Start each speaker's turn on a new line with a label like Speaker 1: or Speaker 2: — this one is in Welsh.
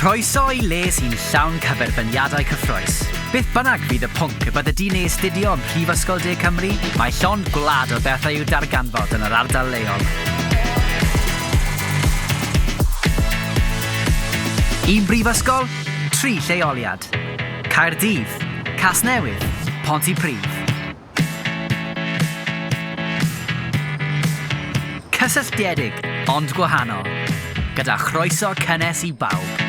Speaker 1: Croeso i le sy'n llawn cyferbyniadau cyffroes. Beth bynnag fydd y pwnc y bydde di'n astudio ym Brifysgol Dde Cymru, mae llond gwlad o bethau i'w darganfod yn yr ardal leol. Un brifysgol, 3 lleoliad. Nghaerdydd, Casnewydd, Pontypridd. Cysylltiedig, ond gwahanol, gyda chroeso cynnes i bawb.